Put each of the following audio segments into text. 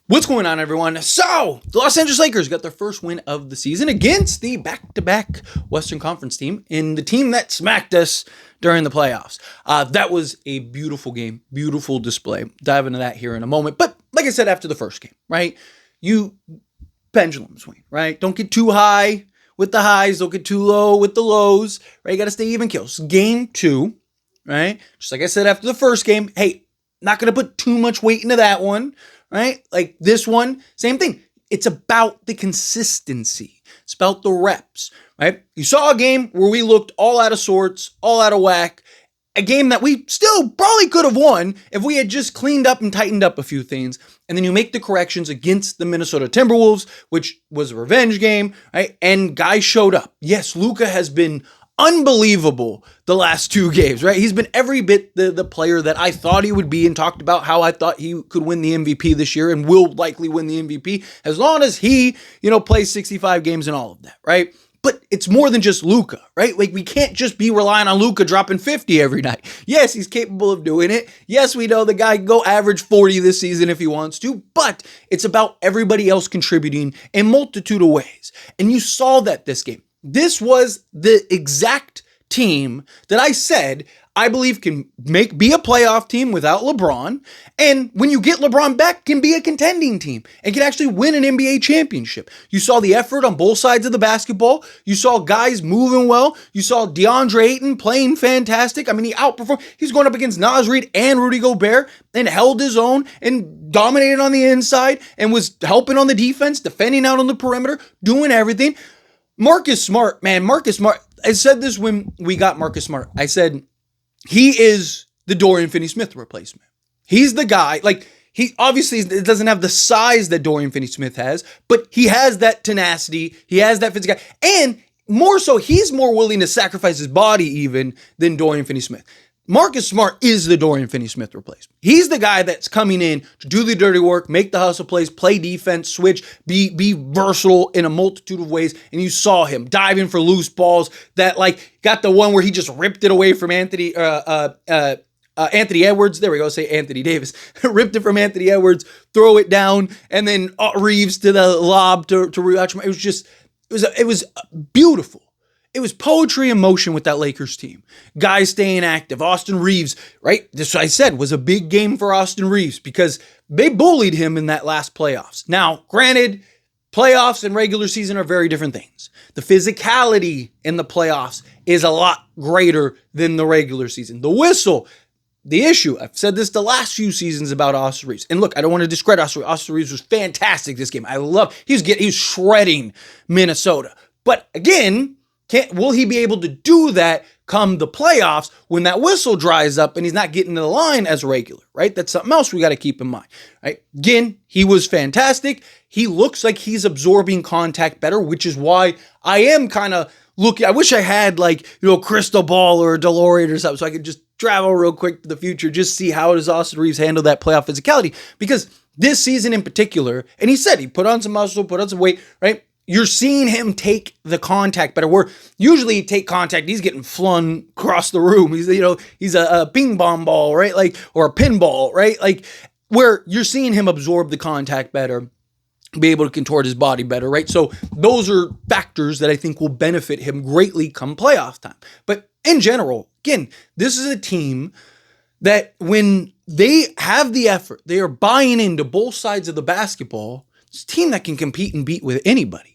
What's going on, everyone? So, the Los Angeles Lakers got their first win of the season against the back-to-back Western Conference team and the team that smacked us during the playoffs. That was a beautiful game, beautiful display. Dive into that here in a moment. But like I said, after the first game, right? You pendulum swing, right? Don't get too high with the highs. Don't get too low with the lows, right? You got to stay even kills. Game 2, right? Just like I said after the first game, hey, not going to put too much weight into that one. Right? Like this one, same thing. It's about the consistency. It's about the reps, right? You saw a game where we looked all out of sorts, all out of whack, a game that we still probably could have won if we had just cleaned up and tightened up a few things. And then you make the corrections against the Minnesota Timberwolves, which was a revenge game, right? And guys showed up. Yes, Luka has been unbelievable the last 2 games, right? He's been every bit the player that I thought he would be and talked about how I thought he could win the MVP this year and will likely win the MVP as long as he, plays 65 games and all of that, right? But it's more than just Luka, right? Like we can't just be relying on Luka dropping 50 every night. Yes, he's capable of doing it. Yes, we know the guy can go average 40 this season if he wants to, but it's about everybody else contributing in a multitude of ways. And you saw that this game. This was the exact team that I said I believe can be a playoff team without LeBron. And when you get LeBron back, can be a contending team and can actually win an NBA championship. You saw the effort on both sides of the basketball. You saw guys moving well. You saw DeAndre Ayton playing fantastic. I mean, he outperformed. He's going up against Naz Reid and Rudy Gobert and held his own and dominated on the inside and was helping on the defense, defending out on the perimeter, doing everything. Marcus Smart, man, Marcus Smart. I said this when we got Marcus Smart. I said, he is the Dorian Finney-Smith replacement. He's the guy, he obviously doesn't have the size that Dorian Finney-Smith has, but he has that tenacity. He has that physicality. And more so, he's more willing to sacrifice his body even than Dorian Finney-Smith. Marcus Smart is the Dorian Finney-Smith replacement. He's the guy that's coming in to do the dirty work, make the hustle plays, play defense, switch, be versatile in a multitude of ways. And you saw him diving for loose balls that got the one where he just ripped it away from Anthony Edwards. There we go. Say Anthony Davis. Ripped it from Anthony Edwards, throw it down, and then Reaves to the lob to Reaves. It was beautiful. It was poetry in motion with that Lakers team. Guys staying active. Austin Reaves, right? This, I said, was a big game for Austin Reaves because they bullied him in that last playoffs. Now, granted, playoffs and regular season are very different things. The physicality in the playoffs is a lot greater than the regular season. The whistle, the issue, I've said this the last few seasons about Austin Reaves. And look, I don't want to discredit Austin Reaves. Austin Reaves was fantastic this game. He was shredding Minnesota. But again, will he be able to do that come the playoffs when that whistle dries up and he's not getting to the line as regular, right? That's something else we got to keep in mind, right? Again, he was fantastic. He looks like he's absorbing contact better, which is why I am kind of looking. I wish I had crystal ball or a DeLorean or something so I could just travel real quick to the future, just see how does Austin Reaves handle that playoff physicality. Because this season in particular, and he said he put on some muscle, put on some weight, right? You're seeing him take the contact better. Where usually take contact, he's getting flung across the room. He's a ping pong ball, right? Or a pinball, right? Where you're seeing him absorb the contact better, be able to contort his body better, right? So those are factors that I think will benefit him greatly come playoff time. But in general, again, this is a team that when they have the effort, they are buying into both sides of the basketball. It's a team that can compete and beat with anybody.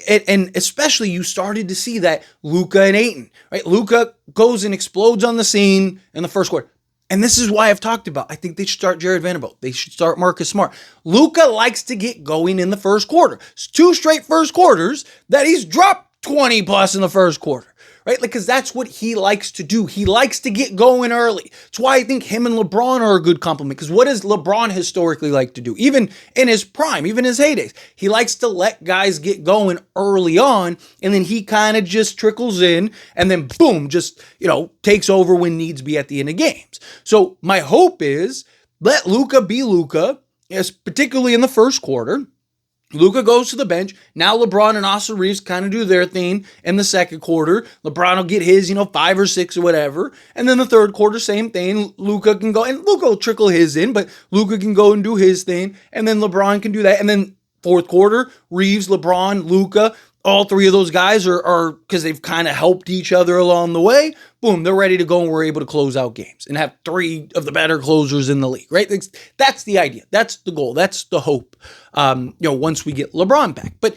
And especially you started to see that Luka and Ayton, right? Luka goes and explodes on the scene in the first quarter. And this is why I've talked about, I think they should start Jared Vanderbilt. They should start Marcus Smart. Luka likes to get going in the first quarter. It's 2 straight first quarters that he's dropped 20 plus in the first quarter, right? Because that's what he likes to do. He likes to get going early. That's why I think him and LeBron are a good complement. Because what does LeBron historically like to do? Even in his prime, even his heydays, he likes to let guys get going early on, and then he kind of just trickles in, and then boom, just, takes over when needs be at the end of games. So my hope is let Luka be Luka, particularly in the first quarter. Luka goes to the bench. Now LeBron and Austin Reaves kind of do their thing in the second quarter. LeBron will get his, 5 or 6 or whatever. And then the third quarter, same thing. Luka can go, and Luka will trickle his in, but Luka can go and do his thing. And then LeBron can do that. And then fourth quarter, Reaves, LeBron, Luka, all three of those guys are because they've kind of helped each other along the way. Boom, they're ready to go, and we're able to close out games and have 3 of the better closers in the league, right? That's the idea. That's the goal. That's the hope, once we get LeBron back. But,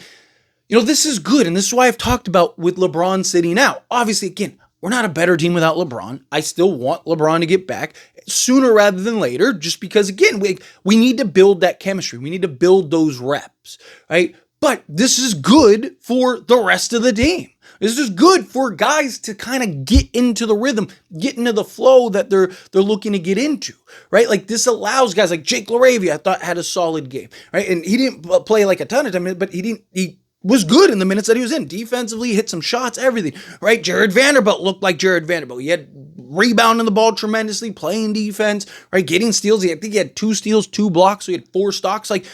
this is good, and this is why I've talked about with LeBron sitting out. Obviously, again, we're not a better team without LeBron. I still want LeBron to get back sooner rather than later, just because, again, we need to build that chemistry. We need to build those reps, right? But this is good for the rest of the team. This is good for guys to kind of get into the rhythm, get into the flow that they're looking to get into, right? Like this allows guys like Jake LaRavia, I thought had a solid game, right? And he didn't play like a ton of time, but he was good in the minutes that he was in. Defensively, hit some shots, everything, right? Jared Vanderbilt looked like Jared Vanderbilt. He had rebounding the ball tremendously, playing defense, right? Getting steals. I think he had 2 steals, 2 blocks, so he had 4 stocks. Like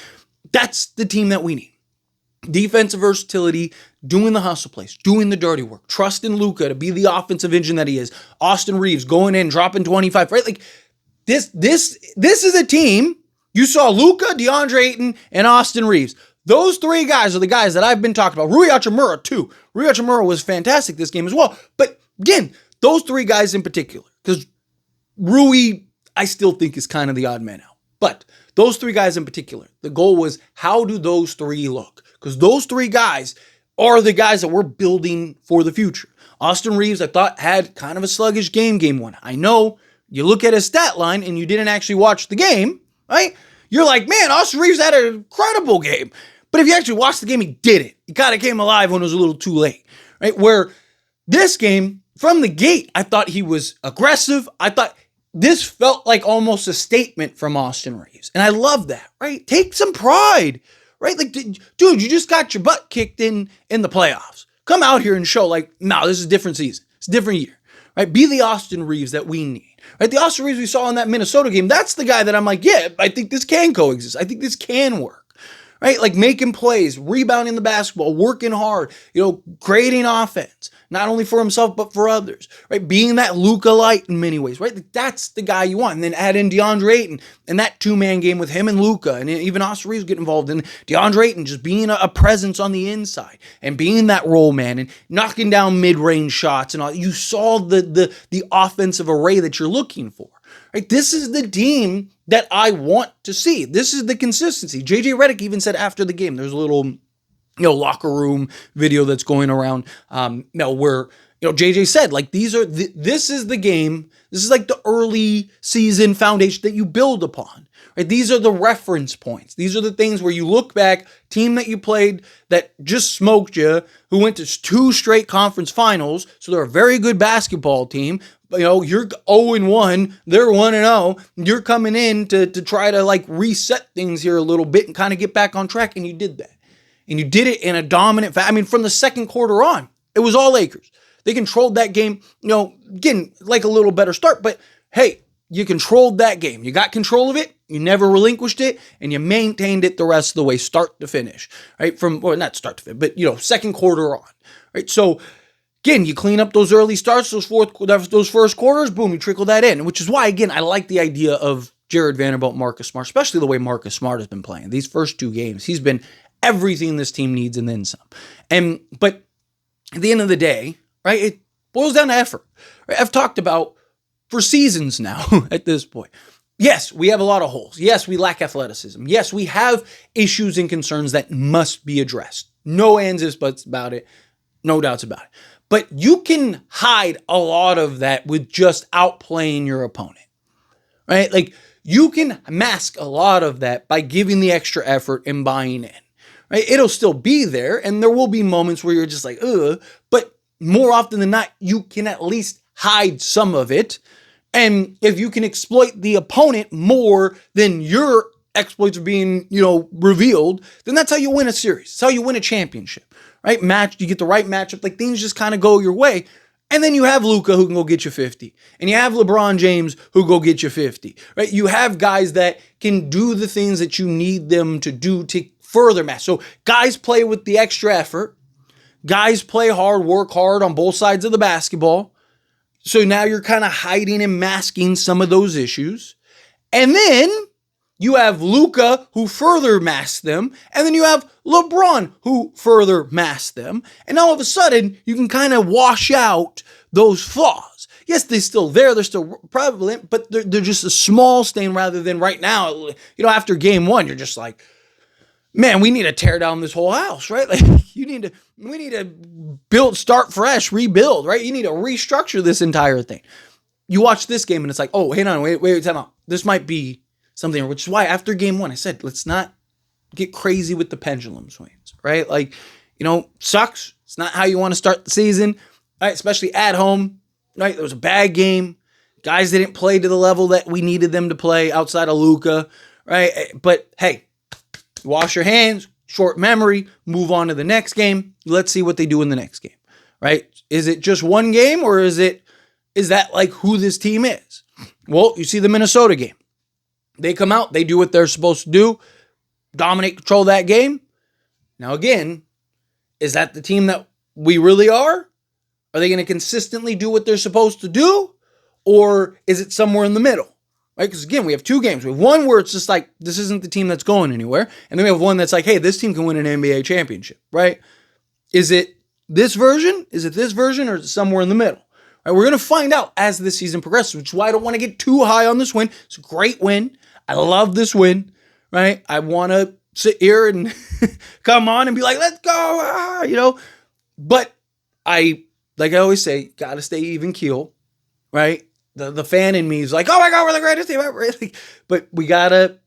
that's the team that we need. Defensive versatility, doing the hustle plays, doing the dirty work, trusting Luka to be the offensive engine that he is. Austin Reaves going in, dropping 25, right? Like this is a team. You saw Luka, DeAndre Ayton, and Austin Reaves. Those 3 guys are the guys that I've been talking about. Rui Hachimura too. Rui Hachimura was fantastic this game as well. But again, those 3 guys in particular, because Rui, I still think is kind of the odd man out. But those 3 guys in particular, the goal was how do those 3 look? Because those 3 guys are the guys that we're building for the future. Austin Reaves, I thought, had kind of a sluggish game 1. I know you look at his stat line and you didn't actually watch the game, right? You're like, man, Austin Reaves had an incredible game. But if you actually watched the game, he did it. He kind of came alive when it was a little too late, right? Where this game, from the gate, I thought he was aggressive. I thought this felt like almost a statement from Austin Reaves. And I love that, right? Take some pride. Right? Like, dude, you just got your butt kicked in the playoffs. Come out here and show like, no, this is a different season. It's a different year. Right? Be the Austin Reaves that we need. Right? The Austin Reaves we saw in that Minnesota game, that's the guy that I'm like, yeah, I think this can coexist. I think this can work. Right? Like making plays, rebounding the basketball, working hard, creating offense, not only for himself, but for others, right? Being that Luka light in many ways, right? Like that's the guy you want. And then add in DeAndre Ayton and that 2-man game with him and Luka, and even Austin Reaves get involved in DeAndre Ayton just being a presence on the inside and being that role man and knocking down mid-range shots and all. You saw the offensive array that you're looking for. Right? This is the team that I want to see. This is the consistency. JJ Redick even said after the game, there's a little, locker room video that's going around, where, JJ said, like, this is the game. This is like the early season foundation that you build upon, right? These are the reference points. These are the things where you look back, team that you played that just smoked you, who went to 2 straight conference finals. So they're a very good basketball team. You're 0-1, they're 1-0. You're coming in to try to like reset things here a little bit and kind of get back on track. And you did that. And you did it in a dominant fashion. I mean, from the second quarter on, it was all Lakers. They controlled that game, getting like a little better start. But hey, you controlled that game. You got control of it. You never relinquished it, and you maintained it the rest of the way, start to finish, right? Not start to finish, but second quarter on, right? So again, you clean up those early starts, those first quarters, boom, you trickle that in, which is why, again, I like the idea of Jared Vanderbilt, Marcus Smart, especially the way Marcus Smart has been playing. These first 2 games, he's been everything this team needs and then some. But at the end of the day, right, it boils down to effort. Right? I've talked about for seasons now at this point. Yes, we have a lot of holes. Yes, we lack athleticism. Yes, we have issues and concerns that must be addressed. No ands, ifs, buts about it. No doubts about it. But you can hide a lot of that with just outplaying your opponent, right? Like you can mask a lot of that by giving the extra effort and buying in, right? It'll still be there, and there will be moments where you're just like, ugh, but more often than not, you can at least hide some of it. And if you can exploit the opponent more than your exploits are being, revealed, then that's how you win a series. That's how you win a championship, right? You get the right matchup, like things just kind of go your way. And then you have Luka who can go get you 50. And you have LeBron James who go get you 50, right? You have guys that can do the things that you need them to do to further match. So guys play with the extra effort. Guys play hard, work hard on both sides of the basketball. So now you're kind of hiding and masking some of those issues. And then you have Luka who further masks them. And then you have LeBron who further masks them. And all of a sudden, you can kind of wash out those flaws. Yes, they're still there. They're still prevalent, but they're just a small stain rather than right now. After game one, you're just like, man, we need to tear down this whole house, right? Like we need to start fresh, rebuild, right? You need to restructure this entire thing. You watch this game and it's like, oh, hang on, wait, time out. This might be something, which is why after game one, I said, let's not get crazy with the pendulum swings, right? Like, sucks. It's not how you want to start the season, right? Especially at home, right? There was a bad game. Guys didn't play to the level that we needed them to play outside of Luka, right? But hey, wash your hands, short memory, move on to the next game. Let's see what they do in the next game, right? Is it just one game or is that like who this team is? Well, you see the Minnesota game. They come out, they do what they're supposed to do, dominate, control that game. Now again, is that the team that we really are? Are they going to consistently do what they're supposed to do? Or is it somewhere in the middle? Right? Because again, we have two games. We have one where it's just like, this isn't the team that's going anywhere. And then we have one that's like, hey, this team can win an NBA championship, right? Is it this version? Is it this version? Or is it somewhere in the middle? Right? We're going to find out as the season progresses, which is why I don't want to get too high on this win. It's a great win. I love this win, right? I want to sit here and come on and be like, let's go, But like I always say, got to stay even keel, right? The fan in me is like, oh my God, we're the greatest team ever. But we gotta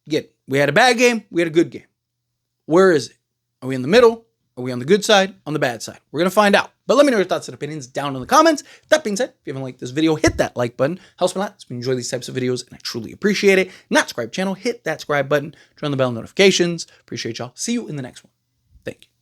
get, we had a bad game, we had a good game. Where is it? Are we in the middle? Are we on the good side? On the bad side? We're going to find out. But let me know your thoughts and opinions down in the comments. That being said, if you haven't liked this video, hit that like button. Helps me a lot. If you enjoy these types of videos, and I truly appreciate it. Not subscribe channel, hit that subscribe button. Turn on the bell notifications. Appreciate y'all. See you in the next one. Thank you.